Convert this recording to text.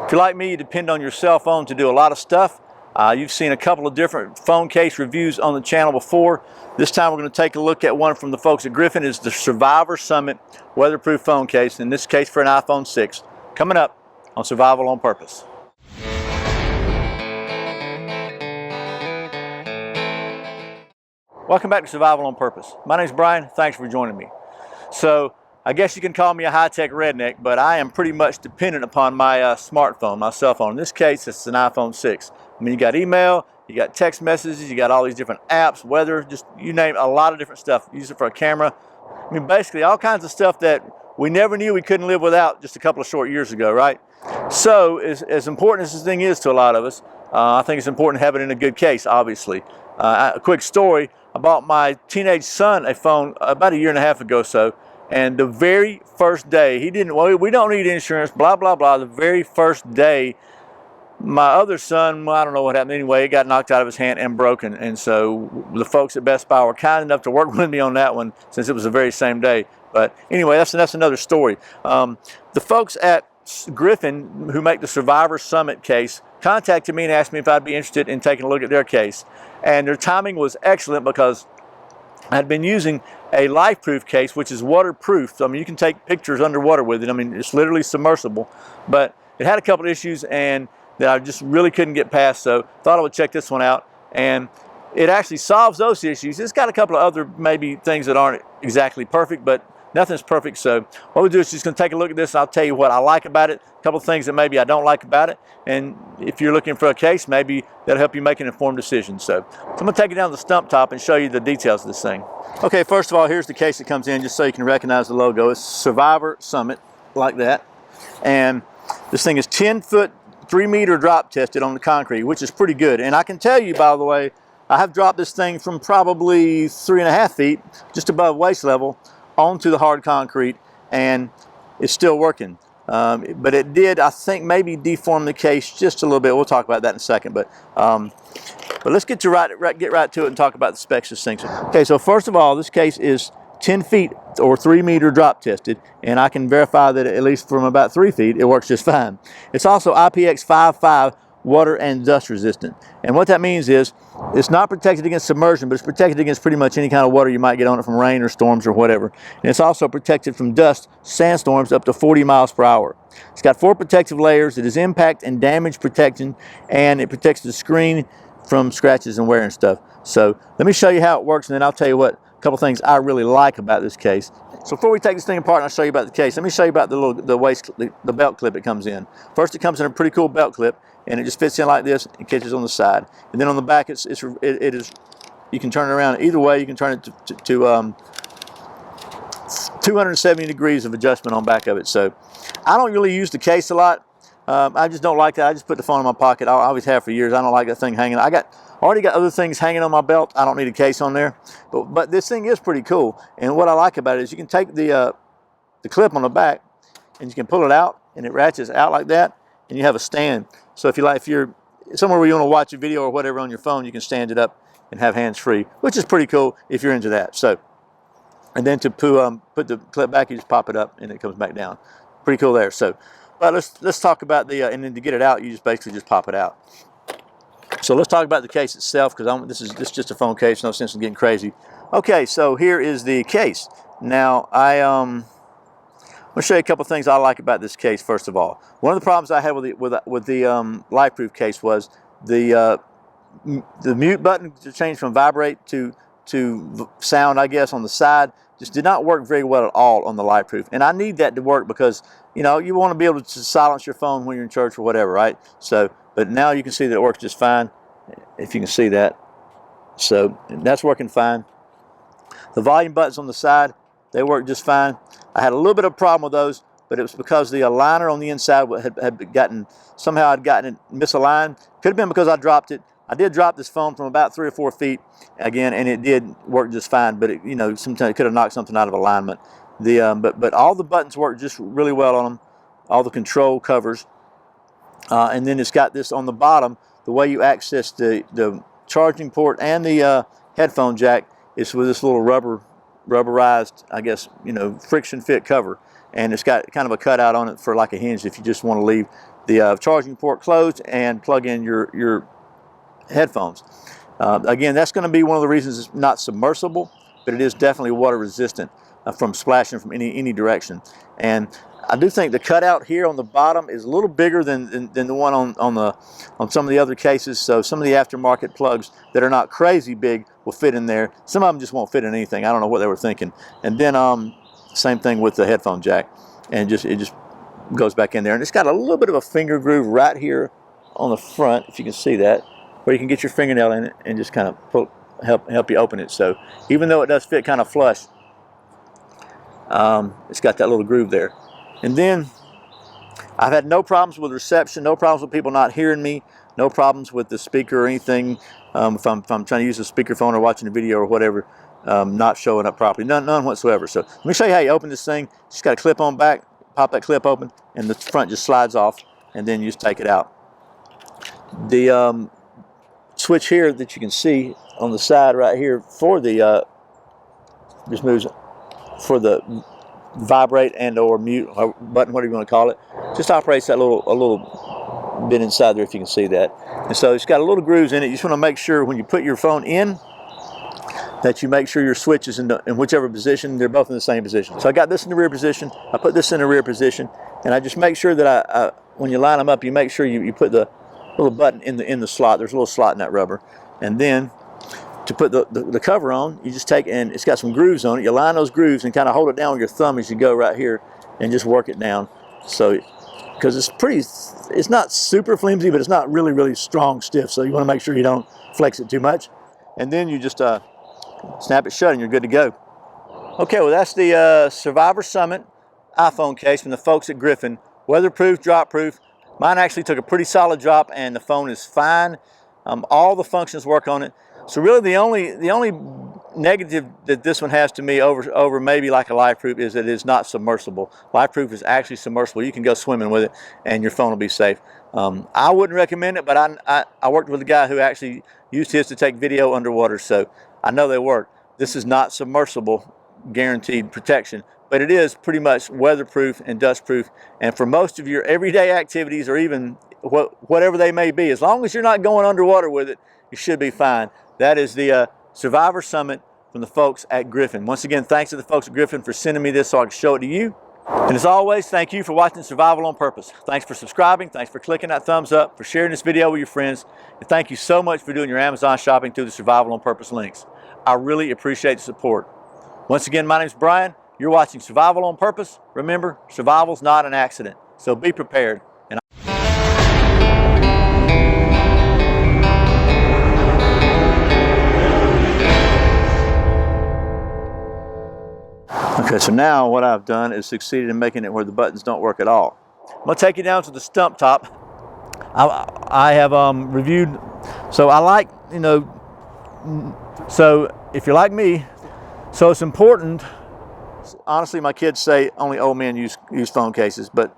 If you're like me, you depend on your cell phone to do a lot of stuff. You've seen a couple of different phone case reviews on the channel before. This time we're going to take a look at one from the folks at Griffin. It's the Survivor Summit weatherproof phone case, in this case for an iPhone 6. Coming up on Survival on Purpose. Welcome back to Survival on Purpose. My name's Brian. Thanks for joining me. So I guess you can call me a high-tech redneck, but I am pretty much dependent upon my smartphone, my cell phone. In this case, it's an iPhone 6. I mean, you got email, you got text messages, you got all these different apps, weather, just you name it, a lot of different stuff. Use it for a camera. I mean, basically all kinds of stuff that we never knew we couldn't live without just a couple of short years ago, right? So as important as this thing is to a lot of us, I think it's important to have it in a good case, obviously. A quick story, I bought my teenage son a phone about a year and a half ago or so. And the very first day, we don't need insurance, blah, blah, blah. The very first day, my other son, I don't know what happened anyway, it got knocked out of his hand and broken. And so the folks at Best Buy were kind enough to work with me on that one since it was the very same day. But anyway, that's another story. The folks at Griffin, who make the Survivor Summit case, contacted me and asked me if I'd be interested in taking a look at their case. And their timing was excellent because I had been using a LifeProof case, which is waterproof. I mean, you can take pictures underwater with it. I mean, it's literally submersible. But it had a couple of issues and that I just really couldn't get past, so thought I would check this one out. And it actually solves those issues. It's got a couple of other maybe things that aren't exactly perfect, but nothing's perfect. So what we'll do is just going to take a look at this and I'll tell you what I like about it, a couple of things that maybe I don't like about it. And if you're looking for a case, maybe that'll help you make an informed decision. So I'm going to take it down to the stump top and show you the details of this thing. Okay, first of all, here's the case that comes in just so you can recognize the logo. It's Survivor Summit, like that. And this thing is 10-foot, 3-meter drop tested on the concrete, which is pretty good. And I can tell you, by the way, I have dropped this thing from probably 3.5 feet, just above waist level, onto the hard concrete, and it's still working. But it did, I think, maybe deform the case just a little bit. We'll talk about that in a second. But let's get right to it and talk about the specs of this thing. Okay, so first of all, this case is 10 feet or 3-meter drop tested, and I can verify that at least from about 3 feet, it works just fine. It's also IPX55 water and dust resistant. And what that means is it's not protected against submersion, but it's protected against pretty much any kind of water you might get on it from rain or storms or whatever. And it's also protected from dust, sandstorms up to 40 miles per hour. It's got 4 protective layers. It is impact and damage protection, and it protects the screen from scratches and wear and stuff. So let me show you how it works, and then I'll tell you what a couple things I really like about this case. So before we take this thing apart and I'll show you about the case, let me show you about the belt clip it comes in. First, it comes in a pretty cool belt clip, and it just fits in like this and catches on the side. And then on the back, it is you can turn it around either way. You can turn it to 270 degrees of adjustment on back of it. So I don't really use the case a lot. I just don't like that. I just put the phone in my pocket. I always have for years. I don't like that thing hanging. I already got other things hanging on my belt. I don't need a case on there. But this thing is pretty cool. And what I like about it is you can take the clip on the back and you can pull it out, and it ratchets out like that, and you have a stand. So if you're somewhere where you want to watch a video or whatever on your phone, you can stand it up and have hands free, which is pretty cool if you're into that. So, and then to put the clip back, you just pop it up and it comes back down. Pretty cool there. So, but let's talk about and then to get it out, you just basically just pop it out. So let's talk about the case itself, because this is just a phone case. No sense in getting crazy. Okay, so here is the case. Now I'm going to show you a couple of things I like about this case. First of all, one of the problems I had with the LifeProof case was the mute button to change from vibrate to sound, I guess, on the side just did not work very well at all on the LifeProof. And I need that to work because, you know, you want to be able to silence your phone when you're in church or whatever, right? So, but now you can see that it works just fine, if you can see that. So that's working fine. The volume buttons on the side, they work just fine. I had a little bit of a problem with those, but it was because the aligner on the inside had gotten it misaligned. Could have been because I dropped it. I did drop this phone from about 3 or 4 feet again, and it did work just fine. But it, you know, sometimes it could have knocked something out of alignment. But all the buttons work just really well on them. All the control covers, and then it's got this on the bottom. The way you access the charging port and the headphone jack is with this little rubberized, I guess, you know, friction fit cover, and it's got kind of a cutout on it for like a hinge if you just want to leave the charging port closed and plug in your headphones. Again, that's going to be one of the reasons it's not submersible, but it is definitely water resistant from splashing from any direction. And I do think the cutout here on the bottom is a little bigger than the one on some of the other cases. So some of the aftermarket plugs that are not crazy big will fit in there. Some of them just won't fit in anything. I don't know what they were thinking. And then same thing with the headphone jack, and it just goes back in there. And it's got a little bit of a finger groove right here on the front, if you can see that, where you can get your fingernail in it and just kind of help you open it. So even though it does fit kind of flush, it's got that little groove there. And then I've had no problems with reception, no problems with people not hearing me, no problems with the speaker or anything. If I'm trying to use a speakerphone or watching a video or whatever, not showing up properly, none whatsoever. So let me show you how you open this thing. Just got a clip on back, pop that clip open, and the front just slides off, and then you just take it out. The switch here that you can see on the side right here for the just moves for the vibrate and or mute button, whatever you want to call it, just operates that a little bit inside there, if you can see that. And so it's got a little grooves in it. You just want to make sure when you put your phone in that you make sure your switch is in whichever position. They're both in the same position. So I got this in the rear position, I put this in the rear position, and I just make sure that when you line them up, you make sure you put the little button in the slot. There's a little slot in that rubber. And then to put the cover on, you just take, and it's got some grooves on it. You line those grooves and kind of hold it down with your thumb as you go right here and just work it down. So, because it's not super flimsy, but it's not really strong stiff. So you want to make sure you don't flex it too much. And then you just snap it shut and you're good to go. Okay, well that's the Survivor Summit iPhone case from the folks at Griffin. Weatherproof, drop proof. Mine actually took a pretty solid drop and the phone is fine. All the functions work on it. So really the only negative that this one has to me over maybe like a LifeProof is that it is not submersible. LifeProof is actually submersible. You can go swimming with it and your phone will be safe. I wouldn't recommend it, but I worked with a guy who actually used his to take video underwater, so I know they work. This is not submersible, guaranteed protection, but it is pretty much weatherproof and dustproof. And for most of your everyday activities, or even whatever they may be, as long as you're not going underwater with it, you should be fine. That is the Survivor Summit from the folks at Griffin. Once again, thanks to the folks at Griffin for sending me this so I can show it to you. And as always, thank you for watching Survival on Purpose. Thanks for subscribing. Thanks for clicking that thumbs up, for sharing this video with your friends. And thank you so much for doing your Amazon shopping through the Survival on Purpose links. I really appreciate the support. Once again, my name is Brian. You're watching Survival on Purpose. Remember, survival's not an accident. So be prepared. Okay, so now what I've done is succeeded in making it where the buttons don't work at all. I'm going to take you down to the stump top. I have reviewed, so I like, so if you're like me, so it's important. Honestly, my kids say only old men use phone cases, but